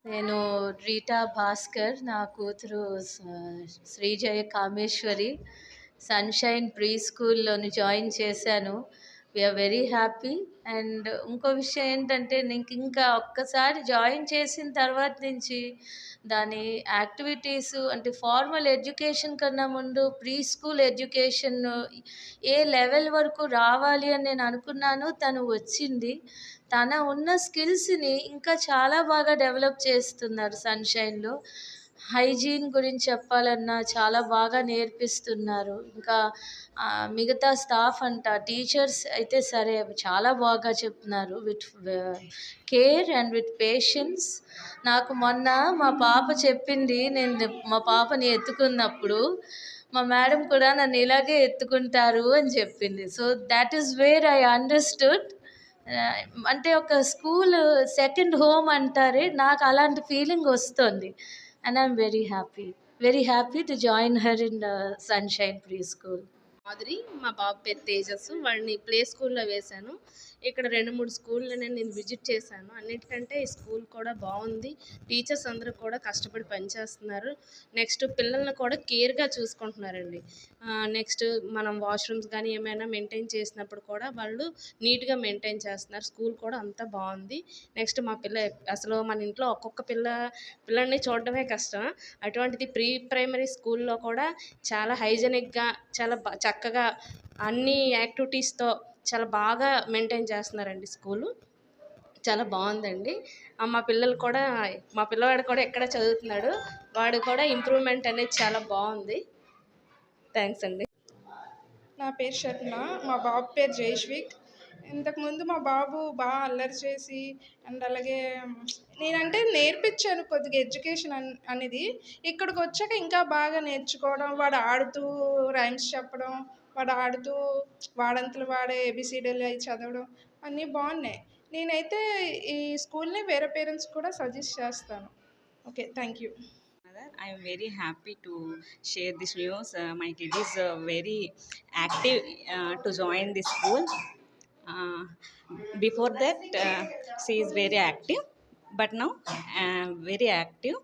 నేను రీటా భాస్కర్. నా కూతురు శ్రీజయ కామేశ్వరి. సన్‌షైన్ ప్రీ స్కూల్‌లోని జాయిన్ చేశాను. We are very happy. అండ్ ఇంకో విషయం ఏంటంటే, ఇంకా ఒక్కసారి జాయిన్ చేసిన తర్వాత నుంచి దాని యాక్టివిటీసు అంటే ఫార్మల్ ఎడ్యుకేషన్ కన్నా ముందు ప్రీ స్కూల్ ఎడ్యుకేషన్ ఏ లెవెల్ వరకు రావాలి అని నేను అనుకున్నానో తను వచ్చింది. తన ఉన్న స్కిల్స్‌ని ఇంకా చాలా బాగా డెవలప్ చేస్తున్నారు సన్‌షైన్‌లో. హైజీన్ గురించి చెప్పాలన్నా చాలా బాగా నేర్పిస్తున్నారు. ఇంకా మిగతా స్టాఫ్ టీచర్స్ అయితే సరే చాలా బాగా చెప్తున్నారు. With care and with patience. నాకు మొన్న మా పాప చెప్పింది, నేను మా పాపని ఎత్తుకున్నప్పుడు, మా మేడం కూడా నన్ను ఇలాగే ఎత్తుకుంటారు అని చెప్పింది. So thought is where I understood. అంటే ఒక స్కూల్ సెకండ్ హోమ్ అంటారే, నాకు అలాంటి ఫీలింగ్ వస్తుంది. And I'm very happy to join her in sunshine pre school. Madhuri. మా బాబు పేరు తేజస్సు. వాడిని ప్లే స్కూల్‌లో వేశాను. ఇక్కడ 2, 3 స్కూల్‌లని నేను విజిట్ చేశాను. అన్నిటికంటే ఈ స్కూల్ కూడా బాగుంది. టీచర్స్ అందరూ కూడా కష్టపడి పనిచేస్తున్నారు. నెక్స్ట్ పిల్లల్ని కూడా కేర్‌గా చూసుకుంటున్నారండి. నెక్స్ట్ మనం వాష్‌రూమ్స్ కానీ ఏమైనా మెయింటైన్ చేసినప్పుడు కూడా వాళ్ళు నీట్‌గా మెయింటైన్ చేస్తున్నారు. స్కూల్ కూడా అంతా బాగుంది. నెక్స్ట్ మా పిల్ల అసలు మన ఇంట్లో ఒక్కొక్క పిల్లల్ని చూడడమే కష్టం. అటువంటిది ప్రీ ప్రైమరీ స్కూల్‌లో కూడా చాలా హైజెనిక్‌గా చాలా చక్కగా అన్ని యాక్టివిటీస్‌తో చాలా బాగా మెయింటైన్ చేస్తున్నారండి స్కూలు. చాలా బాగుందండి. మా పిల్లవాడు కూడా ఇక్కడే చదువుతున్నాడు. వాడు కూడా ఇంప్రూవ్‌మెంట్ అనేది చాలా బాగుంది. థ్యాంక్స్ అండి. నా పేరు షర్మిల. మా బాబు పేరు జైష్విక్. ఇంతకుముందు మా బాబు బాగా అల్లరి చేసి అండ్ అలాగే నేనంటే నేర్పించాను కొద్దిగా ఎడ్యుకేషన్ అనేది. ఇక్కడికి వచ్చాక ఇంకా బాగా నేర్చుకోవడం, వాడు ఆడుతూ రైమ్స్ చెప్పడం, వాడు ఆడుతూ వాడంతలు వాడే ఏబిసిడీలు అవి చదవడం అన్నీ బాగున్నాయి. నేనైతే ఈ స్కూల్ని వేరే పేరెంట్స్ కూడా సజెస్ట్ చేస్తాను. Okay, thank you. I am very happy to share this news. My kid is very active to join this school. Before that, she is very active, but now very active.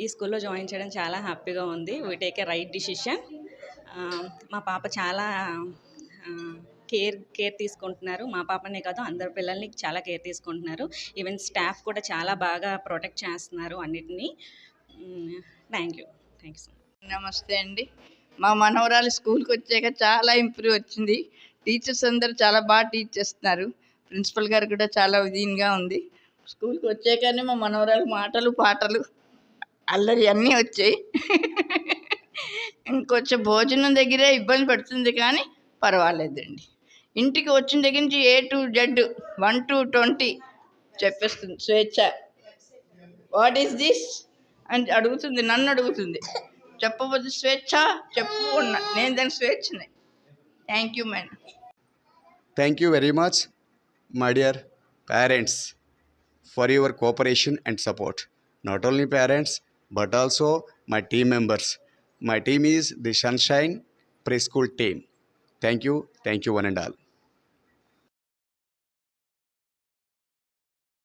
ఈ స్కూల్లో join చేయడం చాలా హ్యాపీగా ఉంది. We take a right decision. మా పాప చాలా care తీసుకుంటున్నారు. మా పాపనే కాదు, అందరి పిల్లల్ని చాలా కేర్ తీసుకుంటున్నారు. ఈవెన్ స్టాఫ్ కూడా చాలా బాగా ప్రొటెక్ట్ చేస్తున్నారు అన్నిటినీ. Thank you so much. నమస్తే అండి. మా మనవరాలు స్కూల్కి వచ్చాక చాలా ఇంప్రూవ్ వచ్చింది. టీచర్స్ అందరూ చాలా బాగా టీచ్ చేస్తున్నారు. ప్రిన్సిపల్ గారు కూడా చాలా విధీనంగా ఉంది. స్కూల్కి వచ్చాకనే మా మనవరాలు మాటలు పాటలు అల్లరి అన్నీ వచ్చాయి. ఇంకొంచెం భోజనం దగ్గరే ఇబ్బంది పడుతుంది కానీ పర్వాలేదండి. ఇంటికి వచ్చిన దగ్గర నుంచి A to Z 1 to 20 చెప్పేస్తుంది. స్వేచ్ఛ. వాట్ ఈస్ దిస్ అని అడుగుతుంది, నన్ను అడుగుతుంది. చెప్పబోదు స్వేచ్ఛ చెప్పు ఉన్నా నేను దాని స్వేచ్ఛని. Thank you madam. Thank you very much, my dear parents, for your cooperation and support. Not only parents, but also my team members. My team is the Sunshine Preschool team. Thank you one and all.